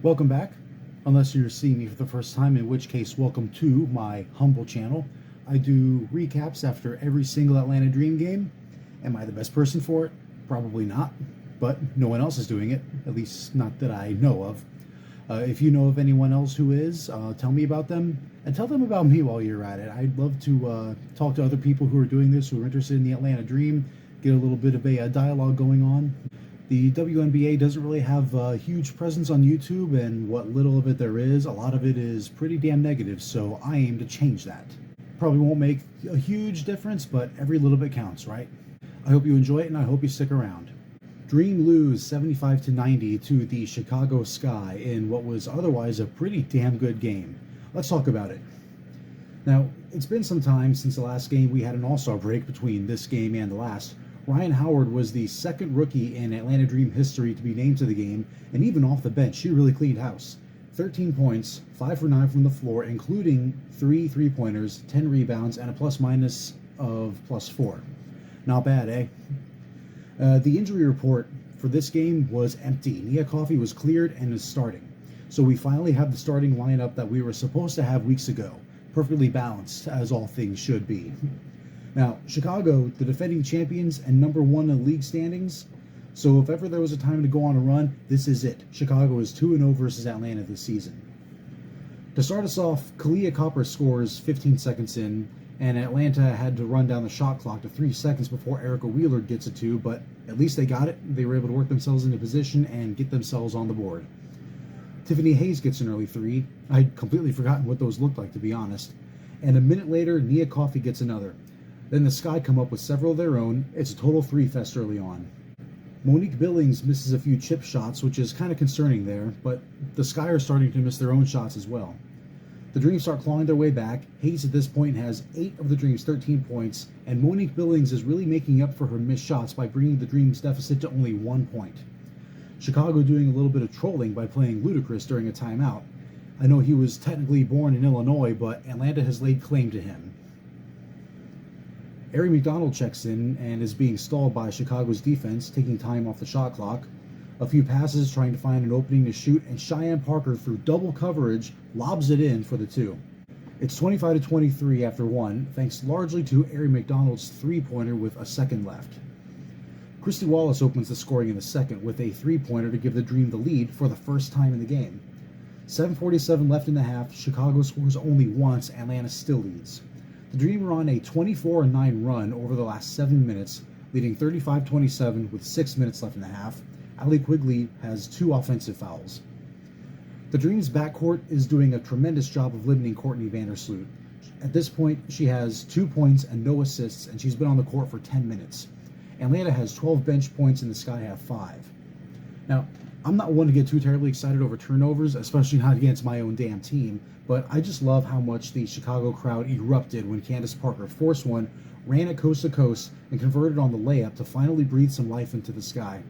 Welcome back, unless you're seeing me for the first time, in which case welcome to my humble channel. I do recaps after every single Atlanta Dream game. Am I the best person for it? Probably not, but no one else is doing it, at least not that I know of. If you know of anyone else who is, tell me about them, and tell them about me while you're at it. I'd love to talk to other people who are doing this, who are interested in the Atlanta Dream, get a little bit of a dialogue going on. The WNBA doesn't really have a huge presence on YouTube, and what little of it there is, a lot of it is pretty damn negative, so I aim to change that. Probably won't make a huge difference, but every little bit counts, right? I hope you enjoy it, and I hope you stick around. Dream lose 75-90 to the Chicago Sky in what was otherwise a pretty damn good game. Let's talk about it. Now, it's been some time since the last game. We had an all-star break between this game and the last. Ryan Howard was the second rookie in Atlanta Dream history to be named to the game, and even off the bench, she really cleaned house. 13 points, 5 for 9 from the floor, including 3 3-pointers, 10 rebounds, and a plus-minus of +4. Not bad, eh? The injury report for this game was empty. Nia Coffey was cleared and is starting. So we finally have the starting lineup that we were supposed to have weeks ago. Perfectly balanced, as all things should be. Now, Chicago, the defending champions and number 1 in league standings. So if ever there was a time to go on a run, this is it. Chicago is 2-0 versus Atlanta this season. To start us off, Kahleah Copper scores 15 seconds in, and Atlanta had to run down the shot clock to 3 seconds before Erica Wheeler gets it to, but at least they got it. They were able to work themselves into position and get themselves on the board. Tiffany Hayes gets an early 3. I'd completely forgotten what those looked like, to be honest. And a minute later, Nia Coffey gets another. Then the Sky come up with several of their own. It's a total 3-fest early on. Monique Billings misses a few chip shots, which is kind of concerning there, but the Sky are starting to miss their own shots as well. The Dream start clawing their way back. Hayes at this point has 8 of the Dream's 13 points, and Monique Billings is really making up for her missed shots by bringing the Dream's deficit to only 1 point. Chicago doing a little bit of trolling by playing Ludacris during a timeout. I know he was technically born in Illinois, but Atlanta has laid claim to him. Ari McDonald checks in and is being stalled by Chicago's defense, taking time off the shot clock. A few passes trying to find an opening to shoot, and Cheyenne Parker, through double coverage, lobs it in for the 2. It's 25-23 after 1, thanks largely to Ari McDonald's 3-pointer with a second left. Christy Wallace opens the scoring in the second with a 3-pointer to give the Dream the lead for the first time in the game. 7:47 left in the half, Chicago scores only once, Atlanta still leads. The Dream are on a 24-9 run over the last 7 minutes, leading 35-27 with 6 minutes left in the half. Allie Quigley has 2 offensive fouls. The Dream's backcourt is doing a tremendous job of limiting Courtney Vandersloot. At this point, she has 2 points and no assists, and she's been on the court for 10 minutes. Atlanta has 12 bench points and the Sky have 5. Now, I'm not one to get too terribly excited over turnovers, especially not against my own damn team, but I just love how much the Chicago crowd erupted when Candace Parker forced one, ran it coast to coast, and converted on the layup to finally breathe some life into the Sky.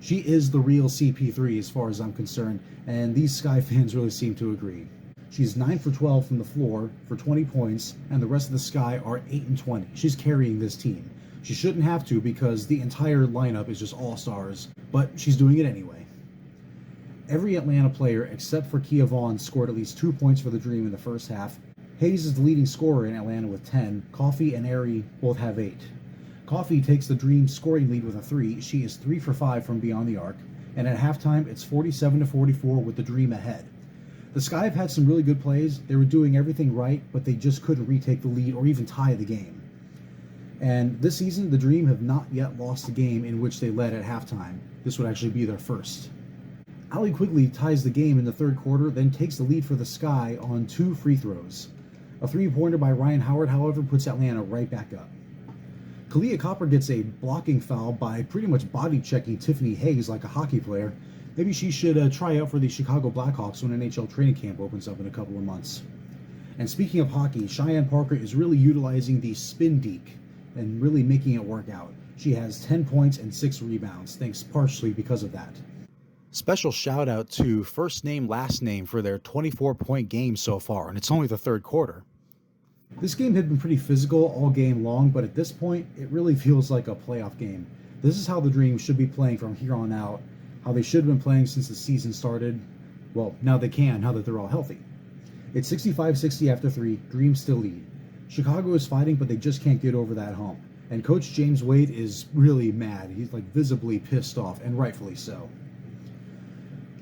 She is the real CP3 as far as I'm concerned, and these Sky fans really seem to agree. She's 9 for 12 from the floor for 20 points, and the rest of the Sky are 8 and 20. She's carrying this team. She shouldn't have to because the entire lineup is just all-stars, but she's doing it anyway. Every Atlanta player except for Kia Vaughn scored at least 2 points for the Dream in the first half. Hayes is the leading scorer in Atlanta with 10. Coffey and Ari both have 8. Coffey takes the Dream scoring lead with a 3. She is 3 for 5 from beyond the arc. And at halftime, it's 47-44 with the Dream ahead. The Sky have had some really good plays. They were doing everything right, but they just couldn't retake the lead or even tie the game. And this season, the Dream have not yet lost a game in which they led at halftime. This would actually be their first. Allie Quigley ties the game in the third quarter, then takes the lead for the Sky on 2 free throws. A 3-pointer by Ryan Howard, however, puts Atlanta right back up. Kahleah Copper gets a blocking foul by pretty much body-checking Tiffany Hayes like a hockey player. Maybe she should try out for the Chicago Blackhawks when NHL training camp opens up in a couple of months. And speaking of hockey, Cheyenne Parker is really utilizing the spin deke and really making it work out. She has 10 points and 6 rebounds, thanks partially because of that. Special shout out to First Name Last Name for their 24-point game so far, and it's only the third quarter. This game had been pretty physical all game long, but at this point, it really feels like a playoff game. This is how the Dream should be playing from here on out, how they should have been playing since the season started. Well, now they can, now that they're all healthy. It's 65-60 after 3, Dream still lead. Chicago is fighting, but they just can't get over that hump. And Coach James Wade is really mad. He's like visibly pissed off, and rightfully so.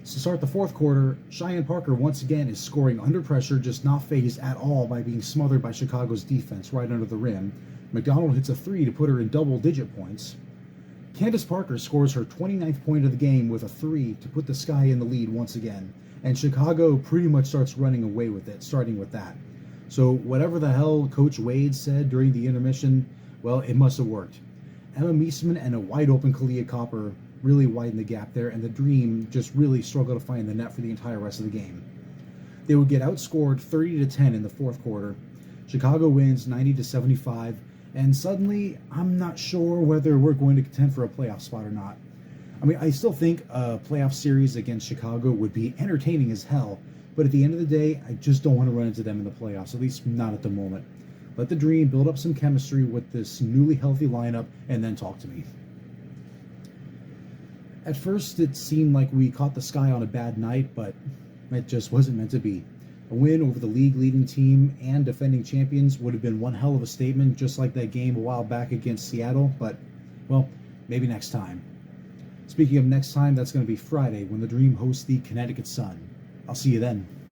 To start the fourth quarter, Cheyenne Parker once again is scoring under pressure, just not phased at all by being smothered by Chicago's defense right under the rim. McDonald hits a 3 to put her in double-digit points. Candace Parker scores her 29th point of the game with a 3 to put the Sky in the lead once again. And Chicago pretty much starts running away with it, starting with that. So whatever the hell Coach Wade said during the intermission, well, it must have worked. Emma Meesman and a wide-open Kalia Copper really widened the gap there, and the Dream just really struggled to find the net for the entire rest of the game. They would get outscored 30-10 in the fourth quarter. Chicago wins 90-75, and suddenly I'm not sure whether we're going to contend for a playoff spot or not. I mean, I still think a playoff series against Chicago would be entertaining as hell, but at the end of the day, I just don't want to run into them in the playoffs, at least not at the moment. Let the Dream build up some chemistry with this newly healthy lineup, and then talk to me. At first, it seemed like we caught the Sky on a bad night, but it just wasn't meant to be. A win over the league-leading team and defending champions would have been one hell of a statement, just like that game a while back against Seattle, but, well, maybe next time. Speaking of next time, that's going to be Friday when the Dream hosts the Connecticut Sun. I'll see you then.